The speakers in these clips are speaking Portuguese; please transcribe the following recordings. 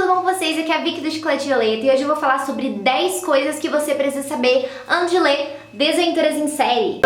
tudo bom com vocês? Aqui é a Vicky do Chiclete Violeta e hoje eu vou falar sobre 10 coisas que você precisa saber antes de ler Desventuras em Série.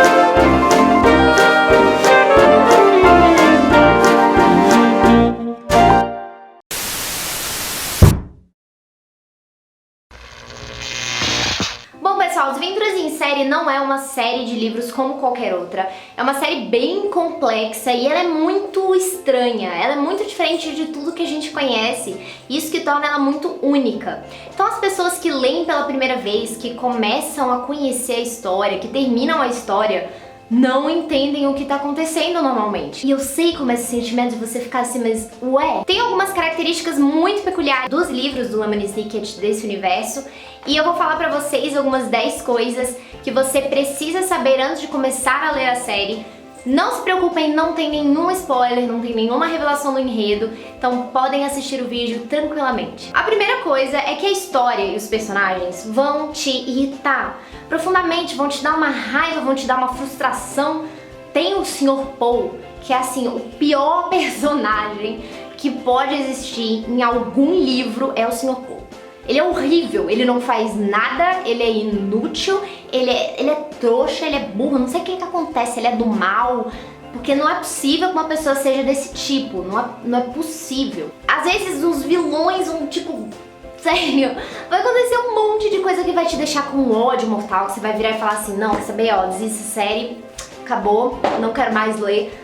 Bom, pessoal, Desventuras em Série não é uma série de livros como qualquer outra. É uma série bem complexa e ela é muito estranha. Ela é muito diferente de tudo que a gente conhece. Isso que torna ela muito única. Então as pessoas que leem pela primeira vez, que começam a conhecer a história, que terminam a história, não entendem o que tá acontecendo normalmente. E eu sei como é esse sentimento de você ficar assim, mas ué? Tem algumas características muito peculiares dos livros do Lemony Snicket desse universo, e eu vou falar pra vocês algumas 10 coisas que você precisa saber antes de começar a ler a série. Não se preocupem, não tem nenhum spoiler, não tem nenhuma revelação do enredo, então podem assistir o vídeo tranquilamente. A primeira coisa é que a história e os personagens vão te irritar profundamente, vão te dar uma raiva, vão te dar uma frustração. Tem o Sr. Paul, que é assim, o pior personagem que pode existir em algum livro é o Sr. Paul. Ele é horrível, ele não faz nada, ele é inútil, ele é trouxa, ele é burro, não sei o que acontece, ele é do mal, porque não é possível que uma pessoa seja desse tipo, não é possível. Às vezes os vilões vão tipo, sério, vai acontecer um monte de coisa que vai te deixar com ódio mortal, que você vai virar e falar assim, não, quer saber, ó, desiste série, acabou, não quero mais ler.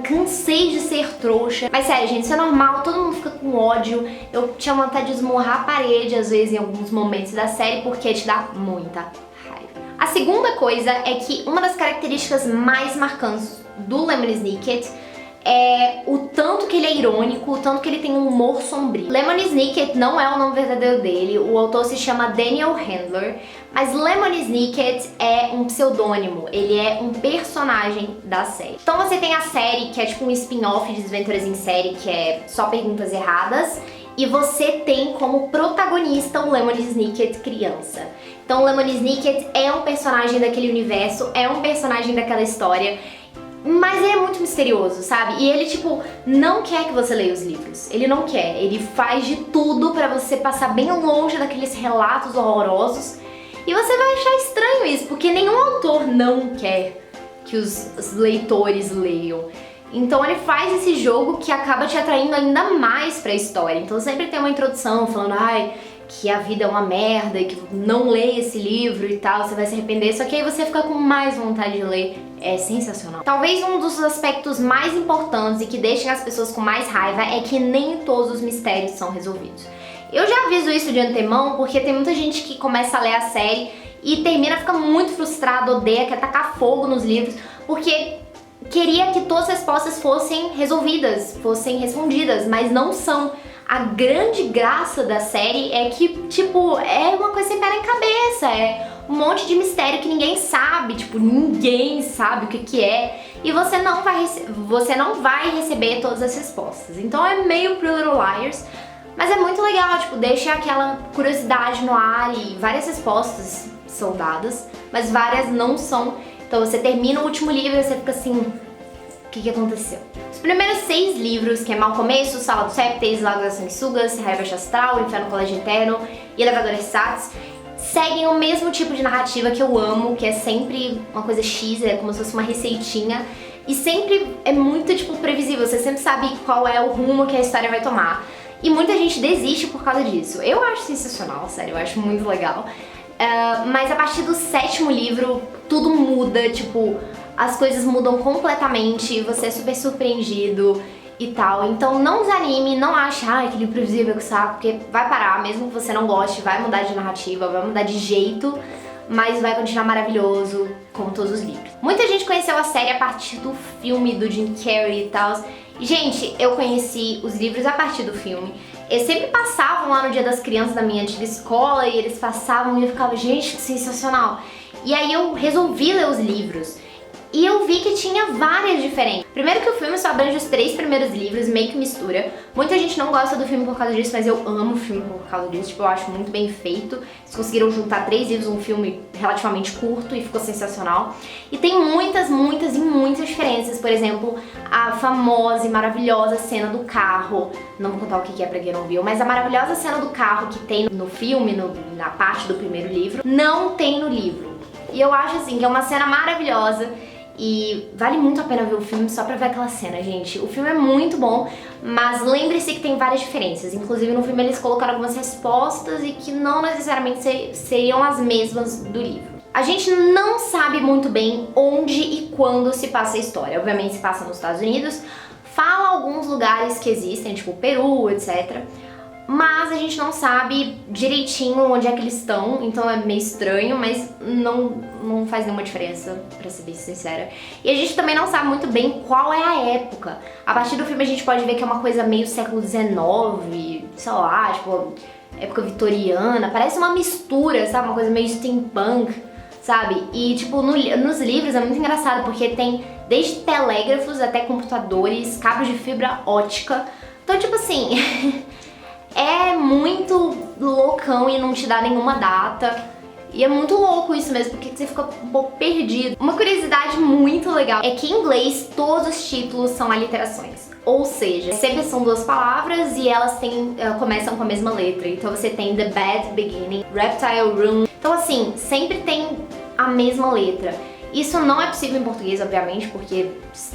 Cansei de ser trouxa. Mas sério, gente, isso é normal, todo mundo fica com ódio. Eu tinha vontade de esmurrar a parede, às vezes, em alguns momentos da série, porque te dá muita raiva. A segunda coisa é que uma das características mais marcantes do Lemony Snicket é o tanto que ele é irônico, o tanto que ele tem um humor sombrio. Lemony Snicket não é o nome verdadeiro dele, o autor se chama Daniel Handler, mas Lemony Snicket é um pseudônimo, ele é um personagem da série. Então você tem a série, que é tipo um spin-off de Desventuras em Série, que é só perguntas erradas, e você tem como protagonista o Lemony Snicket criança. Então o Lemony Snicket é um personagem daquele universo, é um personagem daquela história, mas ele é muito misterioso, sabe? E ele, tipo, não quer que você leia os livros. Ele não quer. Ele faz de tudo pra você passar bem longe daqueles relatos horrorosos. E você vai achar estranho isso, porque nenhum autor não quer que os leitores leiam. Então ele faz esse jogo que acaba te atraindo ainda mais pra história. Então sempre tem uma introdução falando, ai, que a vida é uma merda e que não leia esse livro e tal, você vai se arrepender, só que aí você fica com mais vontade de ler. É sensacional. Talvez um dos aspectos mais importantes e que deixem as pessoas com mais raiva é que nem todos os mistérios são resolvidos. Eu já aviso isso de antemão porque tem muita gente que começa a ler a série e termina, fica muito frustrado, odeia, quer tacar fogo nos livros, porque queria que todas as respostas fossem resolvidas, fossem respondidas, mas não são. A grande graça da série é que, tipo, é uma coisa sem pé nem cabeça, é um monte de mistério que ninguém sabe, tipo, ninguém sabe o que é, e você não vai receber todas as respostas. Então é meio Pretty Little Liars, mas é muito legal, tipo, deixa aquela curiosidade no ar e várias respostas são dadas, mas várias não são. Então você termina o último livro e você fica assim, o que aconteceu? Os primeiros 6 livros, que é Mal Começo, Sala dos Répteis, Lago das Sanguessugas, Harvest Astral, Inferno Colégio Eterno e Elevador Sats, seguem o mesmo tipo de narrativa que eu amo, que é sempre uma coisa X, é como se fosse uma receitinha, e sempre é muito, tipo, previsível, você sempre sabe qual é o rumo que a história vai tomar. E muita gente desiste por causa disso. Eu acho sensacional, sério, eu acho muito legal. Mas a partir do 7º livro, tudo muda, tipo, as coisas mudam completamente, você é super surpreendido e tal. Então não desanime, não ache, que livro previsível, que saco, porque vai parar, mesmo que você não goste, vai mudar de narrativa, vai mudar de jeito, mas vai continuar maravilhoso, como todos os livros. Muita gente conheceu a série a partir do filme do Jim Carrey e tal. E, gente, eu conheci os livros a partir do filme. Eles sempre passavam lá no Dia das Crianças da minha antiga escola e eles passavam e eu ficava, gente, que sensacional. E aí eu resolvi ler os livros. E eu vi que tinha várias diferentes. Primeiro que o filme só abrange os 3 primeiros livros, meio que mistura. Muita gente não gosta do filme por causa disso, mas eu amo o filme por causa disso. Tipo, eu acho muito bem feito. Eles conseguiram juntar 3 livros num filme relativamente curto e ficou sensacional. E tem muitas diferenças. Por exemplo, a famosa e maravilhosa cena do carro. Não vou contar o que é pra quem não viu, mas a maravilhosa cena do carro que tem no filme, na parte do primeiro livro, não tem no livro. E eu acho assim que é uma cena maravilhosa. E vale muito a pena ver o filme só pra ver aquela cena, gente. O filme é muito bom, mas lembre-se que tem várias diferenças. Inclusive no filme eles colocaram algumas respostas e que não necessariamente seriam as mesmas do livro. A gente não sabe muito bem onde e quando se passa a história. Obviamente se passa nos Estados Unidos, fala alguns lugares que existem, tipo Peru, etc. Mas a gente não sabe direitinho onde é que eles estão, então é meio estranho, mas não faz nenhuma diferença, pra ser bem sincera. E a gente também não sabe muito bem qual é a época. A partir do filme a gente pode ver que é uma coisa meio século XIX, sei lá, tipo, época vitoriana, parece uma mistura, sabe? Uma coisa meio steampunk, sabe? E tipo, nos livros é muito engraçado, porque tem desde telégrafos até computadores, cabos de fibra ótica. Então, tipo assim... É muito loucão e não te dá nenhuma data. E é muito louco isso mesmo, porque você fica um pouco perdido. Uma curiosidade muito legal é que em inglês todos os títulos são aliterações. Ou seja, sempre são 2 palavras e elas começam com a mesma letra. Então você tem The Bad Beginning, Reptile Room. Então assim, sempre tem a mesma letra. Isso não é possível em português, obviamente, porque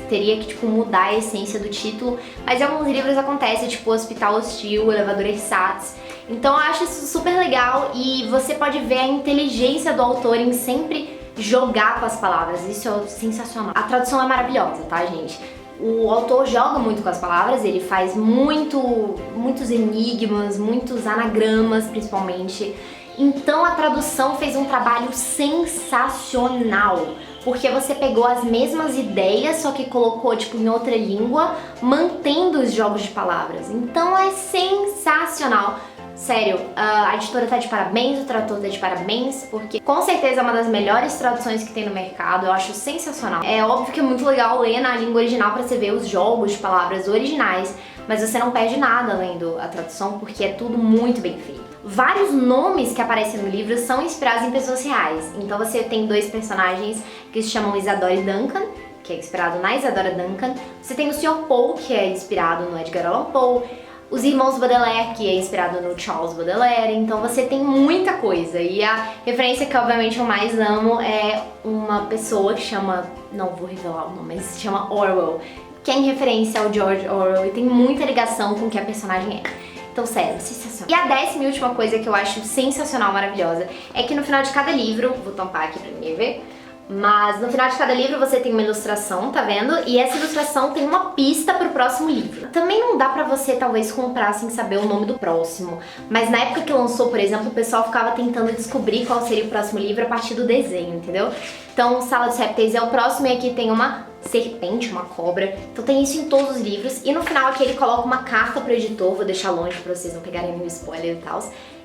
teria que, tipo, mudar a essência do título. Mas em alguns livros acontece, tipo Hospital Hostil, Elevador Ersatz. Então eu acho isso super legal e você pode ver a inteligência do autor em sempre jogar com as palavras. Isso é sensacional. A tradução é maravilhosa, tá, gente? O autor joga muito com as palavras, ele faz muitos enigmas, muitos anagramas, principalmente. Então a tradução fez um trabalho sensacional, porque você pegou as mesmas ideias, só que colocou tipo em outra língua, mantendo os jogos de palavras. Então é sensacional. Sério, a editora tá de parabéns, o tradutor tá de parabéns, porque com certeza é uma das melhores traduções que tem no mercado, eu acho sensacional. É óbvio que é muito legal ler na língua original pra você ver os jogos de palavras originais, mas você não perde nada lendo a tradução, porque é tudo muito bem feito. Vários nomes que aparecem no livro são inspirados em pessoas reais. Então você tem 2 personagens que se chamam Isadora e Duncan, que é inspirado na Isadora Duncan. Você tem o Sr. Poe, que é inspirado no Edgar Allan Poe. Os irmãos Baudelaire, que é inspirado no Charles Baudelaire. Então você tem muita coisa. E a referência que obviamente eu mais amo é uma pessoa que chama... Não vou revelar o nome, mas se chama Orwell, que é em referência ao George Orwell e tem muita ligação com o que a personagem é. Então, sério, sensacional. E a 10ª e última coisa que eu acho sensacional, maravilhosa, é que no final de cada livro, vou tampar aqui pra ninguém ver, mas no final de cada livro você tem uma ilustração, tá vendo? E essa ilustração tem uma pista pro próximo livro. Também não dá pra você, talvez, comprar sem saber o nome do próximo, mas na época que lançou, por exemplo, o pessoal ficava tentando descobrir qual seria o próximo livro a partir do desenho, entendeu? Então, Sala dos Répteis é o próximo e aqui tem uma serpente, uma cobra. Então tem isso em todos os livros. E no final aqui ele coloca uma carta pro editor, vou deixar longe pra vocês não pegarem nenhum spoiler e tal,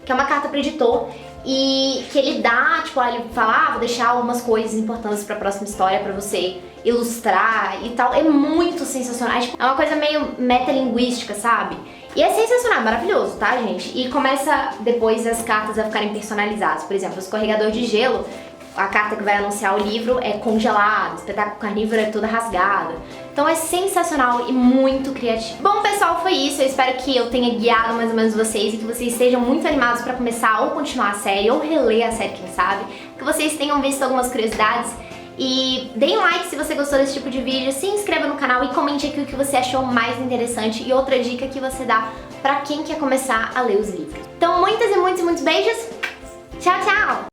que é uma carta pro editor e que ele dá, tipo, ele fala, vou deixar algumas coisas importantes pra próxima história pra você ilustrar e tal. É muito sensacional. É uma coisa meio metalinguística, sabe? E é sensacional, maravilhoso, tá, gente? E começa depois as cartas a ficarem personalizadas. Por exemplo, o escorregador de gelo, a carta que vai anunciar o livro é congelado, o espetáculo carnívoro é toda rasgada. Então é sensacional e muito criativo. Bom, pessoal, foi isso. Eu espero que eu tenha guiado mais ou menos vocês e que vocês estejam muito animados pra começar ou continuar a série ou reler a série, quem sabe. Que vocês tenham visto algumas curiosidades. E deem um like se você gostou desse tipo de vídeo, se inscreva no canal e comente aqui o que você achou mais interessante e outra dica que você dá pra quem quer começar a ler os livros. Então muitos e muitos beijos. Tchau, tchau!